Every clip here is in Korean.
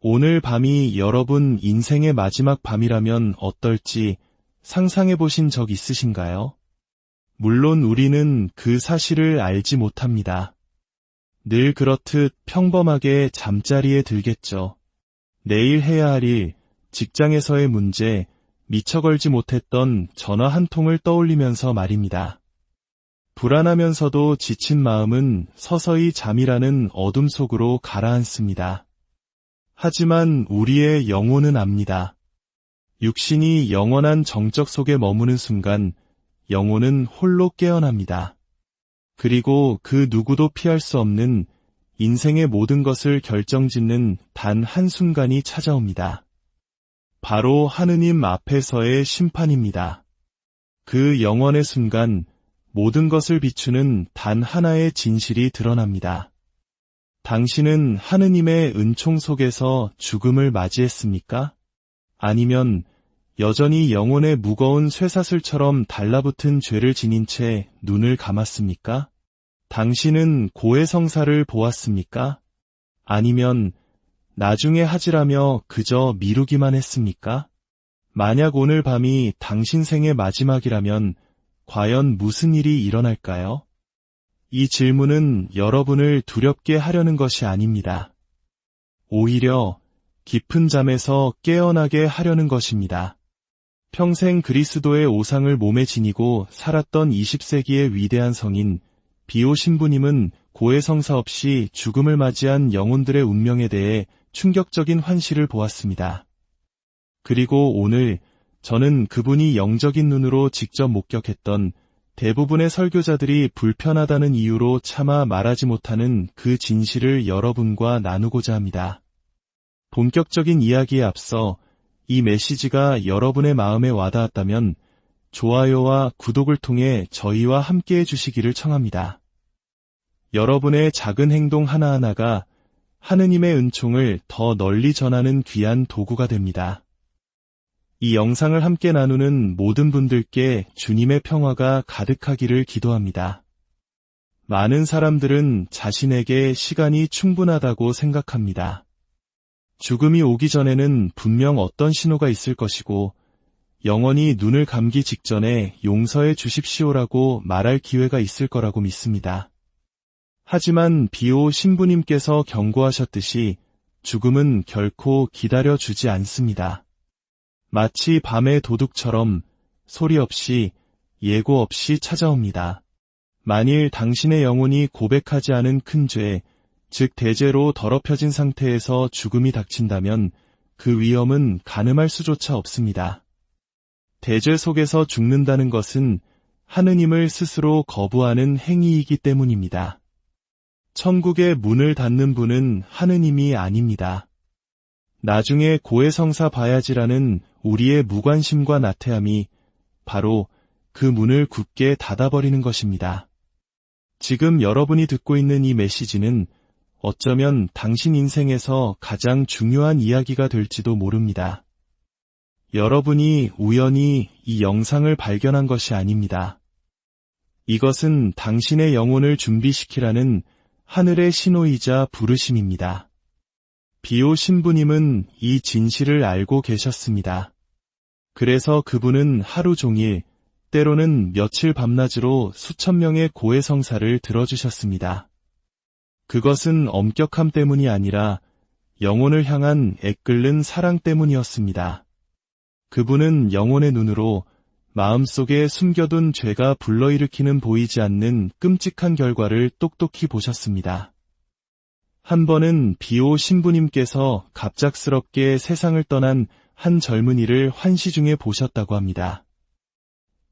오늘 밤이 여러분 인생의 마지막 밤이라면 어떨지 상상해 보신 적 있으신가요? 물론 우리는 그 사실을 알지 못합니다. 늘 그렇듯 평범하게 잠자리에 들겠죠. 내일 해야 할 일, 직장에서의 문제, 미처 걸지 못했던 전화 한 통을 떠올리면서 말입니다. 불안하면서도 지친 마음은 서서히 잠이라는 어둠 속으로 가라앉습니다. 하지만 우리의 영혼은 압니다. 육신이 영원한 정적 속에 머무는 순간 영혼은 홀로 깨어납니다. 그리고 그 누구도 피할 수 없는 인생의 모든 것을 결정짓는 단 한순간이 찾아옵니다. 바로 하느님 앞에서의 심판입니다. 그 영원의 순간 모든 것을 비추는 단 하나의 진실이 드러납니다. 당신은 하느님의 은총 속에서 죽음을 맞이했습니까? 아니면 여전히 영혼의 무거운 쇠사슬처럼 달라붙은 죄를 지닌 채 눈을 감았습니까? 당신은 고해성사를 보았습니까? 아니면 나중에 하지라며 그저 미루기만 했습니까? 만약 오늘 밤이 당신 생의 마지막이라면 과연 무슨 일이 일어날까요? 이 질문은 여러분을 두렵게 하려는 것이 아닙니다. 오히려 깊은 잠에서 깨어나게 하려는 것입니다. 평생 그리스도의 오상을 몸에 지니고 살았던 20세기의 위대한 성인 비오 신부님은 고해성사 없이 죽음을 맞이한 영혼들의 운명에 대해 충격적인 환시를 보았습니다. 그리고 오늘 저는 그분이 영적인 눈으로 직접 목격했던 대부분의 설교자들이 불편하다는 이유로 차마 말하지 못하는 그 진실을 여러분과 나누고자 합니다. 본격적인 이야기에 앞서 이 메시지가 여러분의 마음에 와닿았다면 좋아요와 구독을 통해 저희와 함께해 주시기를 청합니다. 여러분의 작은 행동 하나하나가 하느님의 은총을 더 널리 전하는 귀한 도구가 됩니다. 이 영상을 함께 나누는 모든 분들께 주님의 평화가 가득하기를 기도합니다. 많은 사람들은 자신에게 시간이 충분하다고 생각합니다. 죽음이 오기 전에는 분명 어떤 신호가 있을 것이고 영원히 눈을 감기 직전에 용서해 주십시오라고 말할 기회가 있을 거라고 믿습니다. 하지만 비오 신부님께서 경고하셨듯이 죽음은 결코 기다려주지 않습니다. 마치 밤의 도둑처럼 소리 없이 예고 없이 찾아옵니다. 만일 당신의 영혼이 고백하지 않은 큰 죄, 즉 대죄로 더럽혀진 상태에서 죽음이 닥친다면 그 위험은 가늠할 수조차 없습니다. 대죄 속에서 죽는다는 것은 하느님을 스스로 거부하는 행위이기 때문입니다. 천국의 문을 닫는 분은 하느님이 아닙니다. 나중에 고해성사 봐야지라는 우리의 무관심과 나태함이 바로 그 문을 굳게 닫아버리는 것입니다. 지금 여러분이 듣고 있는 이 메시지는 어쩌면 당신 인생에서 가장 중요한 이야기가 될지도 모릅니다. 여러분이 우연히 이 영상을 발견한 것이 아닙니다. 이것은 당신의 영혼을 준비시키라는 하늘의 신호이자 부르심입니다. 비오 신부님은 이 진실을 알고 계셨습니다. 그래서 그분은 하루 종일, 때로는 며칠 밤낮으로 수천 명의 고해성사를 들어주셨습니다. 그것은 엄격함 때문이 아니라 영혼을 향한 애끓는 사랑 때문이었습니다. 그분은 영혼의 눈으로 마음속에 숨겨둔 죄가 불러일으키는 보이지 않는 끔찍한 결과를 똑똑히 보셨습니다. 한 번은 비오 신부님께서 갑작스럽게 세상을 떠난 한 젊은이를 환시 중에 보셨다고 합니다.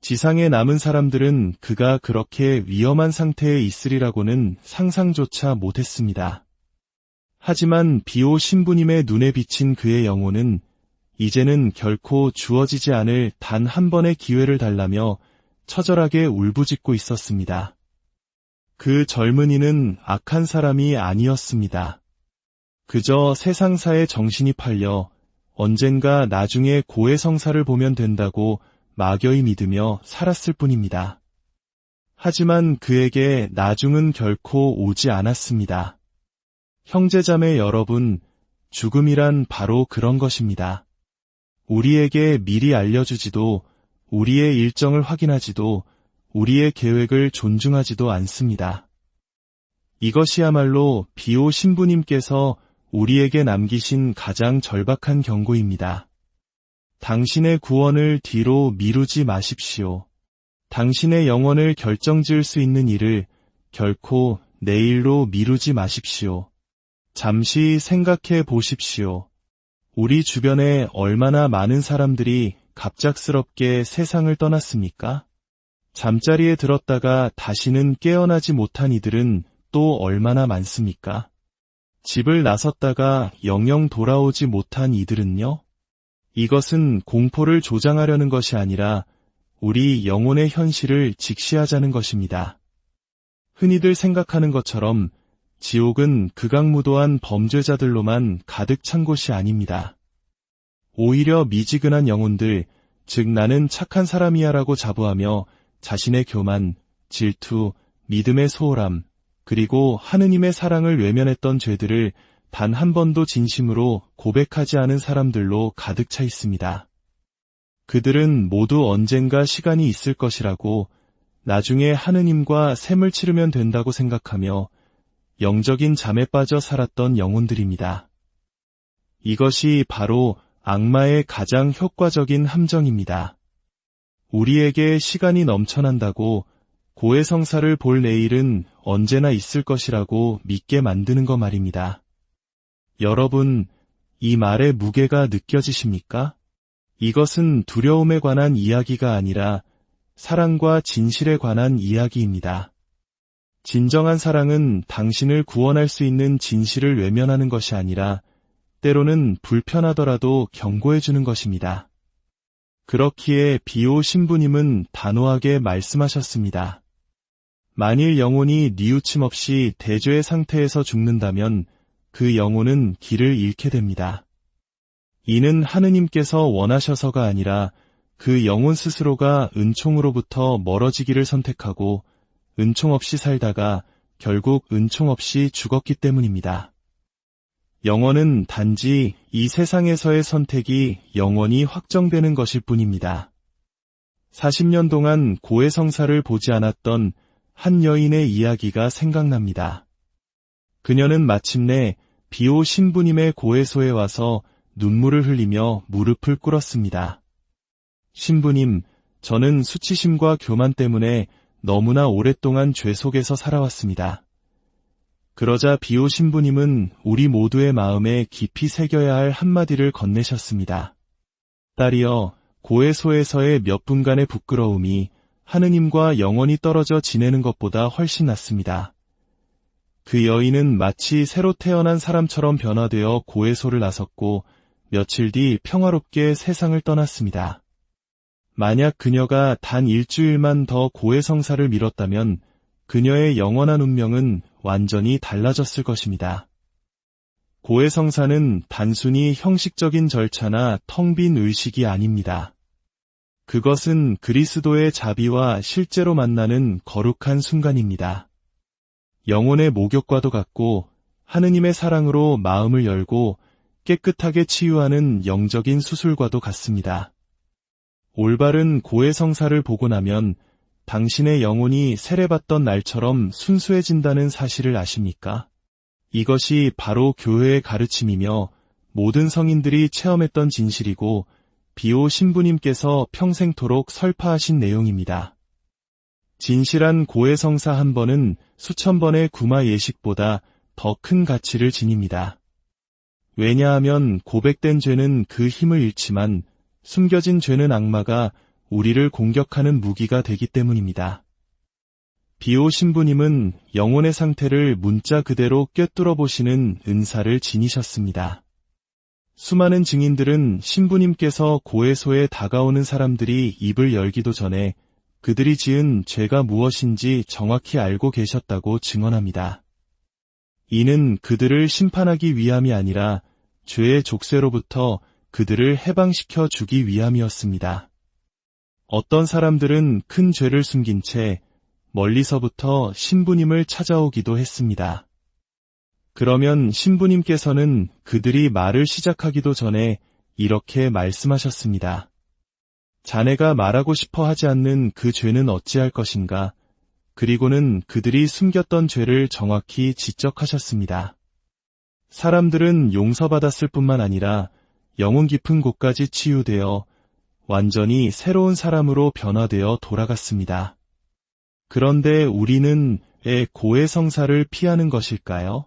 지상에 남은 사람들은 그가 그렇게 위험한 상태에 있으리라고는 상상조차 못했습니다. 하지만 비오 신부님의 눈에 비친 그의 영혼은 이제는 결코 주어지지 않을 단 한 번의 기회를 달라며 처절하게 울부짖고 있었습니다. 그 젊은이는 악한 사람이 아니었습니다. 그저 세상사에 정신이 팔려 언젠가 나중에 고해성사를 보면 된다고 막연히 믿으며 살았을 뿐입니다. 하지만 그에게 나중은 결코 오지 않았습니다. 형제자매 여러분, 죽음이란 바로 그런 것입니다. 우리에게 미리 알려주지도, 우리의 일정을 확인하지도, 우리의 계획을 존중하지도 않습니다. 이것이야말로 비오 신부님께서 우리에게 남기신 가장 절박한 경고입니다. 당신의 구원을 뒤로 미루지 마십시오. 당신의 영혼을 결정지을 수 있는 일을 결코 내일로 미루지 마십시오. 잠시 생각해 보십시오. 우리 주변에 얼마나 많은 사람들이 갑작스럽게 세상을 떠났습니까? 잠자리에 들었다가 다시는 깨어나지 못한 이들은 또 얼마나 많습니까? 집을 나섰다가 영영 돌아오지 못한 이들은요? 이것은 공포를 조장하려는 것이 아니라 우리 영혼의 현실을 직시하자는 것입니다. 흔히들 생각하는 것처럼 지옥은 극악무도한 범죄자들로만 가득 찬 곳이 아닙니다. 오히려 미지근한 영혼들, 즉 나는 착한 사람이야라고 자부하며 자신의 교만, 질투, 믿음의 소홀함, 그리고 하느님의 사랑을 외면했던 죄들을 단 한 번도 진심으로 고백하지 않은 사람들로 가득 차 있습니다. 그들은 모두 언젠가 시간이 있을 것이라고 나중에 하느님과 셈을 치르면 된다고 생각하며 영적인 잠에 빠져 살았던 영혼들입니다. 이것이 바로 악마의 가장 효과적인 함정입니다. 우리에게 시간이 넘쳐난다고 고해성사를 볼 내일은 언제나 있을 것이라고 믿게 만드는 거 말입니다. 여러분, 이 말의 무게가 느껴지십니까? 이것은 두려움에 관한 이야기가 아니라 사랑과 진실에 관한 이야기입니다. 진정한 사랑은 당신을 구원할 수 있는 진실을 외면하는 것이 아니라 때로는 불편하더라도 경고해주는 것입니다. 그렇기에 비오 신부님은 단호하게 말씀하셨습니다. 만일 영혼이 뉘우침 없이 대죄의 상태에서 죽는다면 그 영혼은 길을 잃게 됩니다. 이는 하느님께서 원하셔서가 아니라 그 영혼 스스로가 은총으로부터 멀어지기를 선택하고 은총 없이 살다가 결국 은총 없이 죽었기 때문입니다. 영혼은 단지 이 세상에서의 선택이 영원히 확정되는 것일 뿐입니다. 40년 동안 고해성사를 보지 않았던 한 여인의 이야기가 생각납니다. 그녀는 마침내 비오 신부님의 고해소에 와서 눈물을 흘리며 무릎을 꿇었습니다. 신부님, 저는 수치심과 교만 때문에 너무나 오랫동안 죄 속에서 살아왔습니다. 그러자 비오 신부님은 우리 모두의 마음에 깊이 새겨야 할 한마디를 건네셨습니다. 딸이여, 고해소에서의 몇 분간의 부끄러움이 하느님과 영원히 떨어져 지내는 것보다 훨씬 낫습니다. 그 여인은 마치 새로 태어난 사람처럼 변화되어 고해소를 나섰고 며칠 뒤 평화롭게 세상을 떠났습니다. 만약 그녀가 단 일주일만 더 고해성사를 미뤘다면 그녀의 영원한 운명은 완전히 달라졌을 것입니다. 고해성사는 단순히 형식적인 절차나 텅 빈 의식이 아닙니다. 그것은 그리스도의 자비와 실제로 만나는 거룩한 순간입니다. 영혼의 목욕과도 같고 하느님의 사랑으로 마음을 열고 깨끗하게 치유하는 영적인 수술과도 같습니다. 올바른 고해성사를 보고 나면 당신의 영혼이 세례받던 날처럼 순수해진다는 사실을 아십니까? 이것이 바로 교회의 가르침이며 모든 성인들이 체험했던 진실이고 비오 신부님께서 평생토록 설파하신 내용입니다. 진실한 고해성사 한 번은 수천 번의 구마 예식보다 더 큰 가치를 지닙니다. 왜냐하면 고백된 죄는 그 힘을 잃지만 숨겨진 죄는 악마가 우리를 공격하는 무기가 되기 때문입니다. 비오 신부님은 영혼의 상태를 문자 그대로 꿰뚫어 보시는 은사를 지니셨습니다. 수많은 증인들은 신부님께서 고해소에 다가오는 사람들이 입을 열기도 전에 그들이 지은 죄가 무엇인지 정확히 알고 계셨다고 증언합니다. 이는 그들을 심판하기 위함이 아니라 죄의 족쇄로부터 그들을 해방시켜 주기 위함이었습니다. 어떤 사람들은 큰 죄를 숨긴 채 멀리서부터 신부님을 찾아오기도 했습니다. 그러면 신부님께서는 그들이 말을 시작하기도 전에 이렇게 말씀하셨습니다. 자네가 말하고 싶어 하지 않는 그 죄는 어찌할 것인가? 그리고는 그들이 숨겼던 죄를 정확히 지적하셨습니다. 사람들은 용서받았을 뿐만 아니라 영혼 깊은 곳까지 치유되어 완전히 새로운 사람으로 변화되어 돌아갔습니다. 그런데 우리는 왜 고해성사를 피하는 것일까요?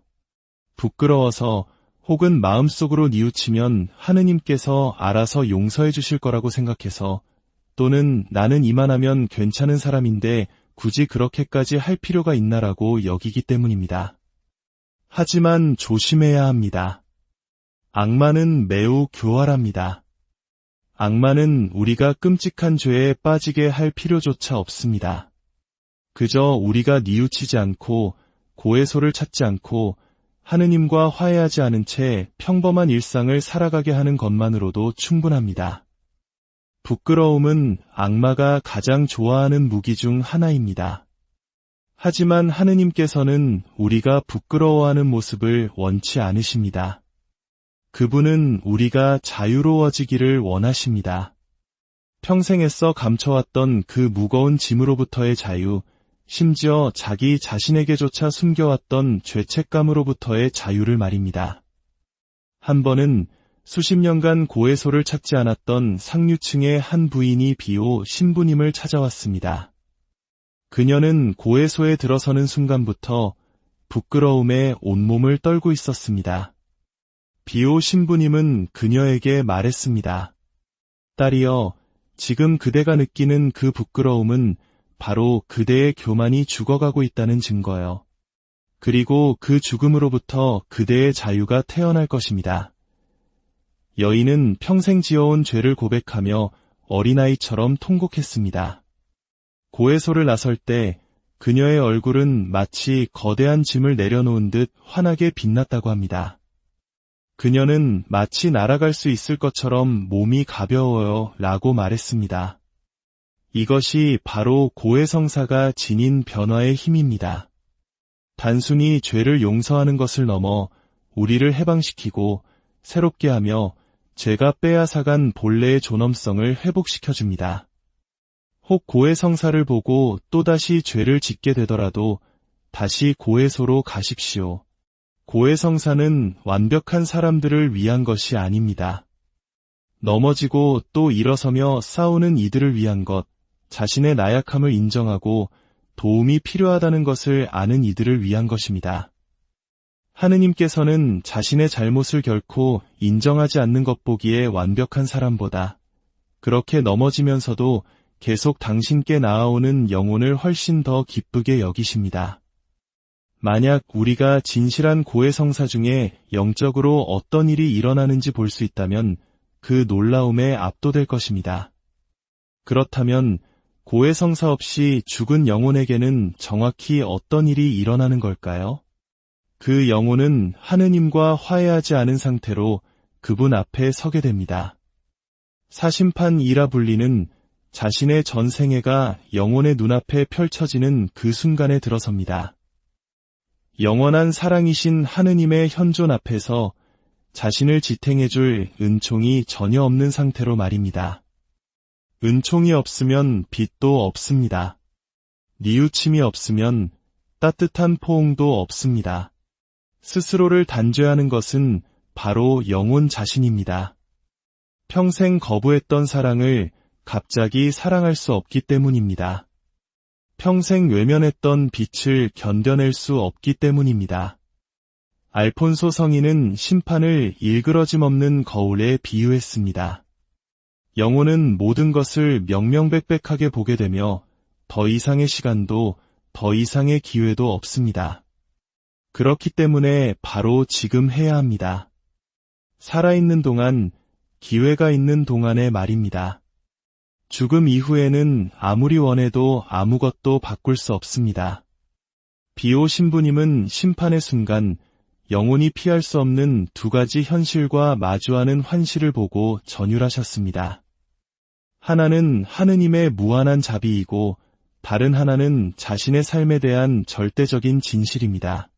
부끄러워서 혹은 마음속으로 뉘우치면 하느님께서 알아서 용서해 주실 거라고 생각해서, 또는 나는 이만하면 괜찮은 사람인데 굳이 그렇게까지 할 필요가 있나라고 여기기 때문입니다. 하지만 조심해야 합니다. 악마는 매우 교활합니다. 악마는 우리가 끔찍한 죄에 빠지게 할 필요조차 없습니다. 그저 우리가 뉘우치지 않고 고해소를 찾지 않고 하느님과 화해하지 않은 채 평범한 일상을 살아가게 하는 것만으로도 충분합니다. 부끄러움은 악마가 가장 좋아하는 무기 중 하나입니다. 하지만 하느님께서는 우리가 부끄러워하는 모습을 원치 않으십니다. 그분은 우리가 자유로워지기를 원하십니다. 평생 애써 감춰왔던 그 무거운 짐으로부터의 자유, 심지어 자기 자신에게조차 숨겨왔던 죄책감으로부터의 자유를 말입니다. 한 번은 수십 년간 고해소를 찾지 않았던 상류층의 한 부인이 비호 신부님을 찾아왔습니다. 그녀는 고해소에 들어서는 순간부터 부끄러움에 온몸을 떨고 있었습니다. 비호 신부님은 그녀에게 말했습니다. 딸이여, 지금 그대가 느끼는 그 부끄러움은 바로 그대의 교만이 죽어가고 있다는 증거요. 그리고 그 죽음으로부터 그대의 자유가 태어날 것입니다. 여인은 평생 지어온 죄를 고백하며 어린아이처럼 통곡했습니다. 고해소를 나설 때 그녀의 얼굴은 마치 거대한 짐을 내려놓은 듯 환하게 빛났다고 합니다. 그녀는 마치 날아갈 수 있을 것처럼 몸이 가벼워요 라고 말했습니다. 이것이 바로 고해성사가 지닌 변화의 힘입니다. 단순히 죄를 용서하는 것을 넘어 우리를 해방시키고 새롭게 하며 죄가 빼앗아간 본래의 존엄성을 회복시켜줍니다. 혹 고해성사를 보고 또다시 죄를 짓게 되더라도 다시 고해소로 가십시오. 고해성사는 완벽한 사람들을 위한 것이 아닙니다. 넘어지고 또 일어서며 싸우는 이들을 위한 것, 자신의 나약함을 인정하고 도움이 필요하다는 것을 아는 이들을 위한 것입니다. 하느님께서는 자신의 잘못을 결코 인정하지 않는 것 보기에 완벽한 사람보다 그렇게 넘어지면서도 계속 당신께 나아오는 영혼을 훨씬 더 기쁘게 여기십니다. 만약 우리가 진실한 고해성사 중에 영적으로 어떤 일이 일어나는지 볼 수 있다면 그 놀라움에 압도될 것입니다. 그렇다면 고해성사 없이 죽은 영혼에게는 정확히 어떤 일이 일어나는 걸까요? 그 영혼은 하느님과 화해하지 않은 상태로 그분 앞에 서게 됩니다. 사심판이라 불리는 자신의 전생애가 영혼의 눈앞에 펼쳐지는 그 순간에 들어섭니다. 영원한 사랑이신 하느님의 현존 앞에서 자신을 지탱해줄 은총이 전혀 없는 상태로 말입니다. 은총이 없으면 빛도 없습니다. 뉘우침이 없으면 따뜻한 포옹도 없습니다. 스스로를 단죄하는 것은 바로 영혼 자신입니다. 평생 거부했던 사랑을 갑자기 사랑할 수 없기 때문입니다. 평생 외면했던 빛을 견뎌낼 수 없기 때문입니다. 알폰소 성인은 심판을 일그러짐 없는 거울에 비유했습니다. 영혼은 모든 것을 명명백백하게 보게 되며 더 이상의 시간도 더 이상의 기회도 없습니다. 그렇기 때문에 바로 지금 해야 합니다. 살아있는 동안, 기회가 있는 동안의 말입니다. 죽음 이후에는 아무리 원해도 아무것도 바꿀 수 없습니다. 비호 신부님은 심판의 순간 영혼이 피할 수 없는 두 가지 현실과 마주하는 환시를 보고 전율하셨습니다. 하나는 하느님의 무한한 자비이고 다른 하나는 자신의 삶에 대한 절대적인 진실입니다.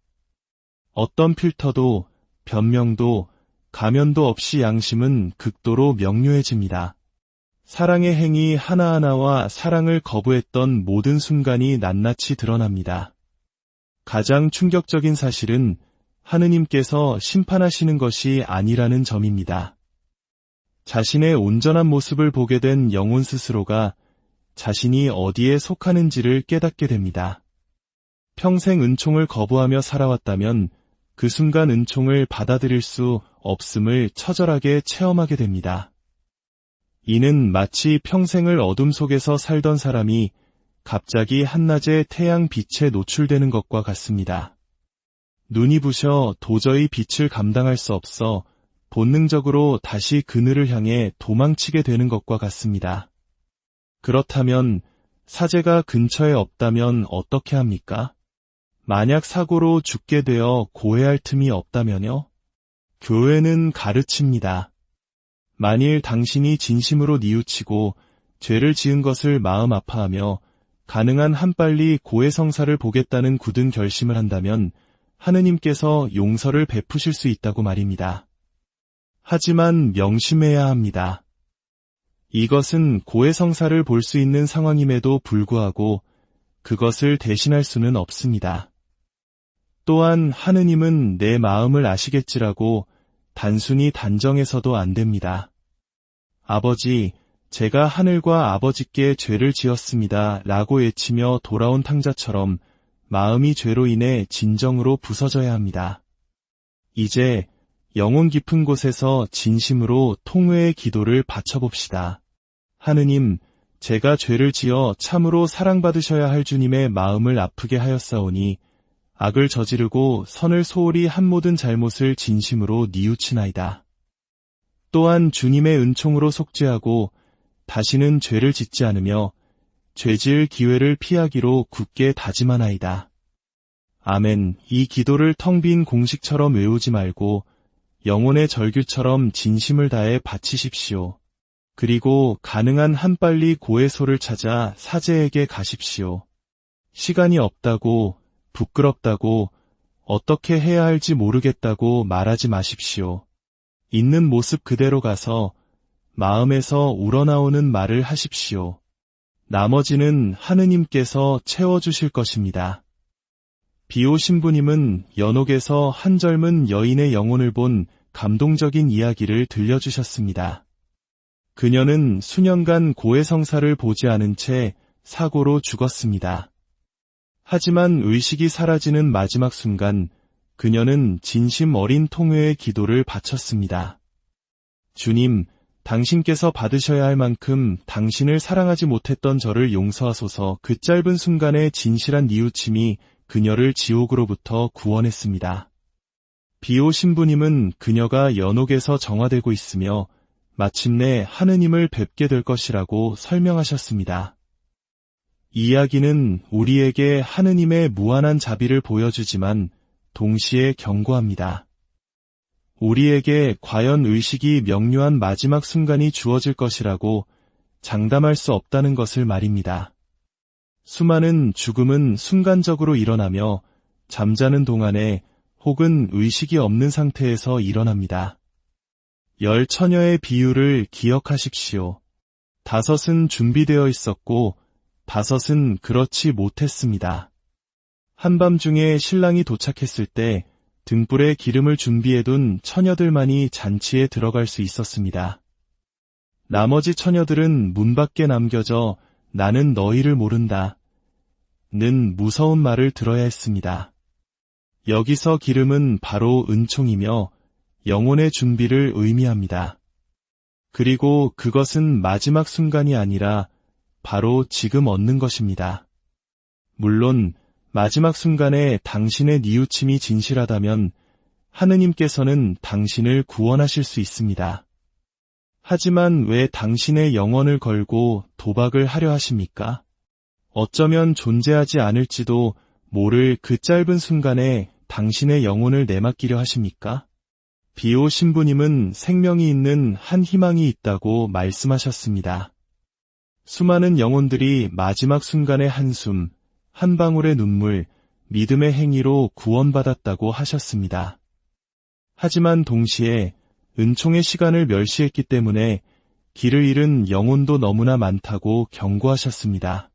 어떤 필터도, 변명도, 가면도 없이 양심은 극도로 명료해집니다. 사랑의 행위 하나하나와 사랑을 거부했던 모든 순간이 낱낱이 드러납니다. 가장 충격적인 사실은 하느님께서 심판하시는 것이 아니라는 점입니다. 자신의 온전한 모습을 보게 된 영혼 스스로가 자신이 어디에 속하는지를 깨닫게 됩니다. 평생 은총을 거부하며 살아왔다면 그 순간 은총을 받아들일 수 없음을 처절하게 체험하게 됩니다. 이는 마치 평생을 어둠 속에서 살던 사람이 갑자기 한낮에 태양 빛에 노출되는 것과 같습니다. 눈이 부셔 도저히 빛을 감당할 수 없어 본능적으로 다시 그늘을 향해 도망치게 되는 것과 같습니다. 그렇다면 사제가 근처에 없다면 어떻게 합니까? 만약 사고로 죽게 되어 고해할 틈이 없다면요? 교회는 가르칩니다. 만일 당신이 진심으로 뉘우치고 죄를 지은 것을 마음 아파하며 가능한 한빨리 고해성사를 보겠다는 굳은 결심을 한다면 하느님께서 용서를 베푸실 수 있다고 말입니다. 하지만 명심해야 합니다. 이것은 고해성사를 볼 수 있는 상황임에도 불구하고 그것을 대신할 수는 없습니다. 또한 하느님은 내 마음을 아시겠지라고 단순히 단정해서도 안 됩니다. 아버지, 제가 하늘과 아버지께 죄를 지었습니다 라고 외치며 돌아온 탕자처럼 마음이 죄로 인해 진정으로 부서져야 합니다. 이제 영혼 깊은 곳에서 진심으로 통회의 기도를 바쳐봅시다. 하느님, 제가 죄를 지어 참으로 사랑받으셔야 할 주님의 마음을 아프게 하였사오니 악을 저지르고 선을 소홀히 한 모든 잘못을 진심으로 뉘우치나이다. 또한 주님의 은총으로 속죄하고 다시는 죄를 짓지 않으며 죄지을 기회를 피하기로 굳게 다짐하나이다. 아멘. 이 기도를 텅 빈 공식처럼 외우지 말고 영혼의 절규처럼 진심을 다해 바치십시오. 그리고 가능한 한빨리 고해소를 찾아 사제에게 가십시오. 시간이 없다고, 부끄럽다고, 어떻게 해야 할지 모르겠다고 말하지 마십시오. 있는 모습 그대로 가서 마음에서 우러나오는 말을 하십시오. 나머지는 하느님께서 채워주실 것입니다. 비오 신부님은 연옥에서 한 젊은 여인의 영혼을 본 감동적인 이야기를 들려주셨습니다. 그녀는 수년간 고해성사를 보지 않은 채 사고로 죽었습니다. 하지만 의식이 사라지는 마지막 순간 그녀는 진심 어린 통회의 기도를 바쳤습니다. 주님, 당신께서 받으셔야 할 만큼 당신을 사랑하지 못했던 저를 용서하소서. 그 짧은 순간의 진실한 뉘우침이 그녀를 지옥으로부터 구원했습니다. 비오 신부님은 그녀가 연옥에서 정화되고 있으며 마침내 하느님을 뵙게 될 것이라고 설명하셨습니다. 이 이야기는 우리에게 하느님의 무한한 자비를 보여주지만 동시에 경고합니다. 우리에게 과연 의식이 명료한 마지막 순간이 주어질 것이라고 장담할 수 없다는 것을 말입니다. 수많은 죽음은 순간적으로 일어나며 잠자는 동안에 혹은 의식이 없는 상태에서 일어납니다. 10 처녀의 비유를 기억하십시오. 5은 준비되어 있었고 5은 그렇지 못했습니다. 한밤중에 신랑이 도착했을 때 등불에 기름을 준비해둔 처녀들만이 잔치에 들어갈 수 있었습니다. 나머지 처녀들은 문 밖에 남겨져 나는 너희를 모른다 는 무서운 말을 들어야 했습니다. 여기서 기름은 바로 은총이며 영혼의 준비를 의미합니다. 그리고 그것은 마지막 순간이 아니라 바로 지금 얻는 것입니다. 물론 마지막 순간에 당신의 뉘우침이 진실하다면 하느님께서는 당신을 구원하실 수 있습니다. 하지만 왜 당신의 영혼을 걸고 도박을 하려 하십니까? 어쩌면 존재하지 않을지도 모를 그 짧은 순간에 당신의 영혼을 내맡기려 하십니까? 비오 신부님은 생명이 있는 한 희망이 있다고 말씀하셨습니다. 수많은 영혼들이 마지막 순간의 한숨, 한 방울의 눈물, 믿음의 행위로 구원받았다고 하셨습니다. 하지만 동시에 은총의 시간을 멸시했기 때문에 길을 잃은 영혼도 너무나 많다고 경고하셨습니다.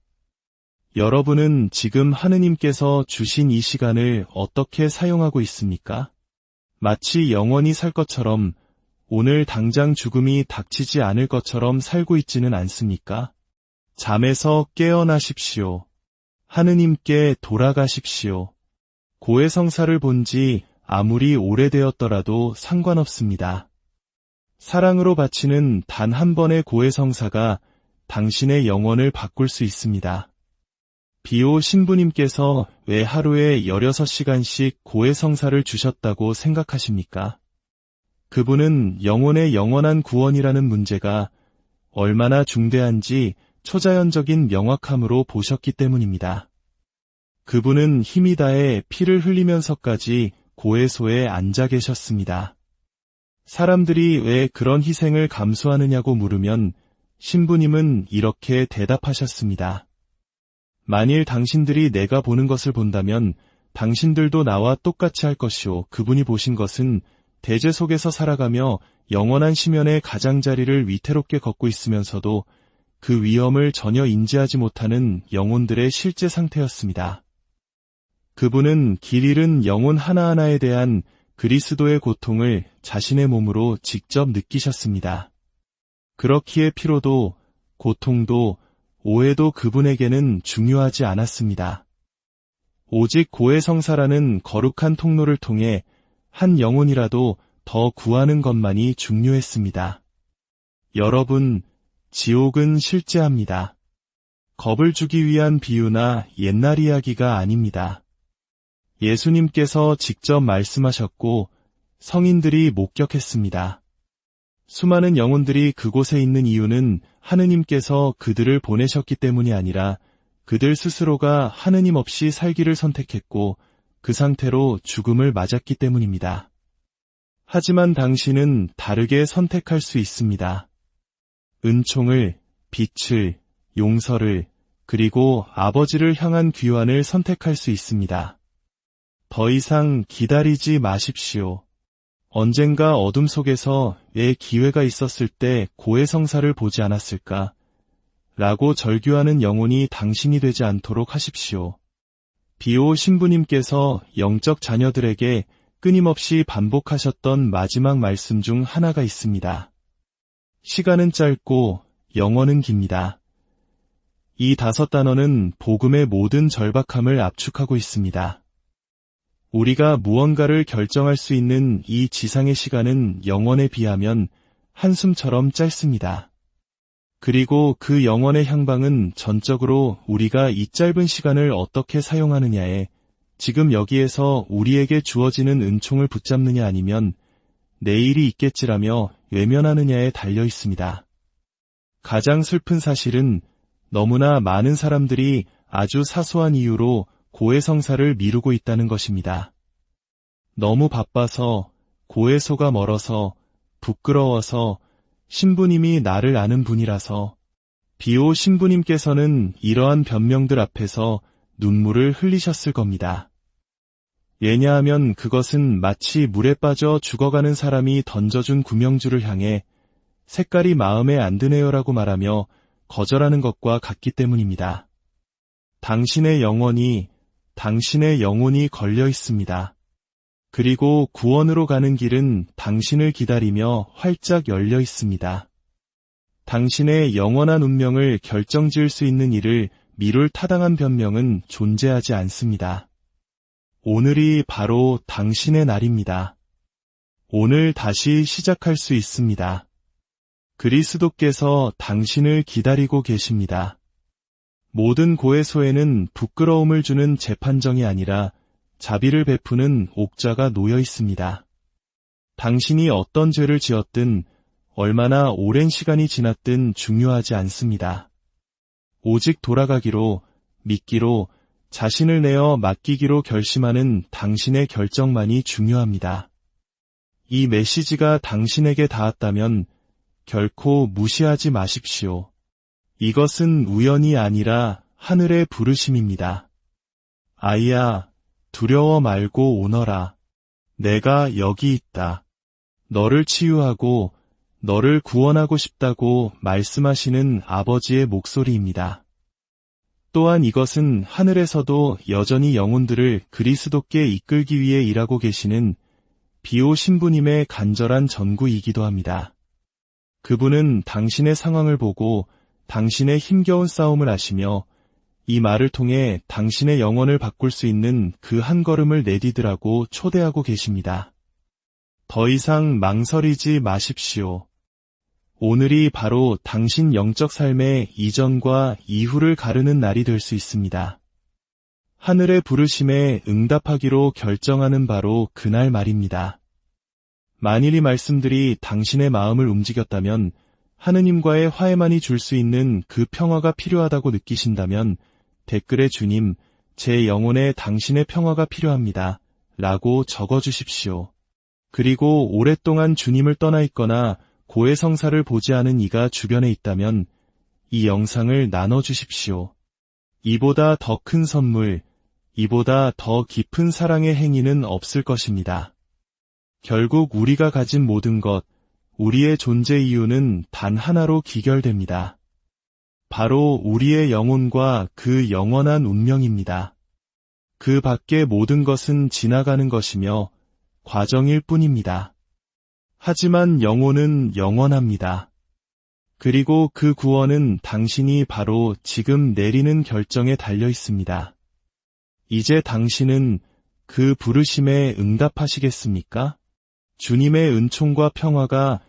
여러분은 지금 하느님께서 주신 이 시간을 어떻게 사용하고 있습니까? 마치 영원히 살 것처럼, 오늘 당장 죽음이 닥치지 않을 것처럼 살고 있지는 않습니까? 잠에서 깨어나십시오. 하느님께 돌아가십시오. 고해성사를 본 지 아무리 오래되었더라도 상관없습니다. 사랑으로 바치는 단 한 번의 고해성사가 당신의 영혼을 바꿀 수 있습니다. 비오 신부님께서 왜 하루에 16시간씩 고해성사를 주셨다고 생각하십니까? 그분은 영혼의 영원한 구원이라는 문제가 얼마나 중대한지 초자연적인 명확함으로 보셨기 때문입니다. 그분은 힘이 다해 피를 흘리면서까지 고해소에 앉아 계셨습니다. 사람들이 왜 그런 희생을 감수하느냐고 물으면 신부님은 이렇게 대답하셨습니다. 만일 당신들이 내가 보는 것을 본다면 당신들도 나와 똑같이 할 것이오. 그분이 보신 것은 대죄 속에서 살아가며 영원한 심연의 가장자리를 위태롭게 걷고 있으면서도 그 위험을 전혀 인지하지 못하는 영혼들의 실제 상태였습니다. 그분은 길 잃은 영혼 하나하나에 대한 그리스도의 고통을 자신의 몸으로 직접 느끼셨습니다. 그렇기에 피로도, 고통도, 오해도 그분에게는 중요하지 않았습니다. 오직 고해성사라는 거룩한 통로를 통해 한 영혼이라도 더 구하는 것만이 중요했습니다. 여러분, 지옥은 실제합니다. 겁을 주기 위한 비유나 옛날 이야기가 아닙니다. 예수님께서 직접 말씀하셨고 성인들이 목격했습니다. 수많은 영혼들이 그곳에 있는 이유는 하느님께서 그들을 보내셨기 때문이 아니라 그들 스스로가 하느님 없이 살기를 선택했고 그 상태로 죽음을 맞았기 때문입니다. 하지만 당신은 다르게 선택할 수 있습니다. 은총을, 빛을, 용서를, 그리고 아버지를 향한 귀환을 선택할 수 있습니다. 더 이상 기다리지 마십시오. 언젠가 어둠 속에서 왜 기회가 있었을 때 고해성사를 보지 않았을까? 라고 절규하는 영혼이 당신이 되지 않도록 하십시오. 비오 신부님께서 영적 자녀들에게 끊임없이 반복하셨던 마지막 말씀 중 하나가 있습니다. 시간은 짧고 영원은 깁니다. 이 5단어는 복음의 모든 절박함을 압축하고 있습니다. 우리가 무언가를 결정할 수 있는 이 지상의 시간은 영원에 비하면 한숨처럼 짧습니다. 그리고 그 영원의 향방은 전적으로 우리가 이 짧은 시간을 어떻게 사용하느냐에, 지금 여기에서 우리에게 주어지는 은총을 붙잡느냐 아니면 내일이 있겠지라며 외면하느냐에 달려 있습니다. 가장 슬픈 사실은 너무나 많은 사람들이 아주 사소한 이유로 고해성사를 미루고 있다는 것입니다. 너무 바빠서, 고해소가 멀어서, 부끄러워서, 신부님이 나를 아는 분이라서. 비오 신부님께서는 이러한 변명들 앞에서 눈물을 흘리셨을 겁니다. 왜냐하면 그것은 마치 물에 빠져 죽어가는 사람이 던져준 구명줄을 향해 색깔이 마음에 안 드네요라고 말하며 거절하는 것과 같기 때문입니다. 당신의 영혼이 걸려 있습니다. 그리고 구원으로 가는 길은 당신을 기다리며 활짝 열려 있습니다. 당신의 영원한 운명을 결정지을 수 있는 일을 미룰 타당한 변명은 존재하지 않습니다. 오늘이 바로 당신의 날입니다. 오늘 다시 시작할 수 있습니다. 그리스도께서 당신을 기다리고 계십니다. 모든 고해소에는 부끄러움을 주는 재판정이 아니라 자비를 베푸는 옥자가 놓여 있습니다. 당신이 어떤 죄를 지었든 얼마나 오랜 시간이 지났든 중요하지 않습니다. 오직 돌아가기로, 믿기로, 자신을 내어 맡기기로 결심하는 당신의 결정만이 중요합니다. 이 메시지가 당신에게 닿았다면 결코 무시하지 마십시오. 이것은 우연이 아니라 하늘의 부르심입니다. 아이야, 두려워 말고 오너라. 내가 여기 있다. 너를 치유하고 너를 구원하고 싶다고 말씀하시는 아버지의 목소리입니다. 또한 이것은 하늘에서도 여전히 영혼들을 그리스도께 이끌기 위해 일하고 계시는 비오 신부님의 간절한 전구이기도 합니다. 그분은 당신의 상황을 보고 당신의 힘겨운 싸움을 아시며 이 말을 통해 당신의 영혼을 바꿀 수 있는 그 한 걸음을 내디디라고 초대하고 계십니다. 더 이상 망설이지 마십시오. 오늘이 바로 당신 영적 삶의 이전과 이후를 가르는 날이 될 수 있습니다. 하늘의 부르심에 응답하기로 결정하는 바로 그날 말입니다. 만일 이 말씀들이 당신의 마음을 움직였다면, 하느님과의 화해만이 줄 수 있는 그 평화가 필요하다고 느끼신다면 댓글에 주님, 제 영혼에 당신의 평화가 필요합니다. 라고 적어주십시오. 그리고 오랫동안 주님을 떠나 있거나 고해성사를 보지 않은 이가 주변에 있다면 이 영상을 나눠주십시오. 이보다 더 큰 선물, 이보다 더 깊은 사랑의 행위는 없을 것입니다. 결국 우리가 가진 모든 것, 우리의 존재 이유는 단 하나로 기결됩니다. 바로 우리의 영혼과 그 영원한 운명입니다. 그 밖의 모든 것은 지나가는 것이며 과정일 뿐입니다. 하지만 영혼은 영원합니다. 그리고 그 구원은 당신이 바로 지금 내리는 결정에 달려 있습니다. 이제 당신은 그 부르심에 응답하시겠습니까? 주님의 은총과 평화가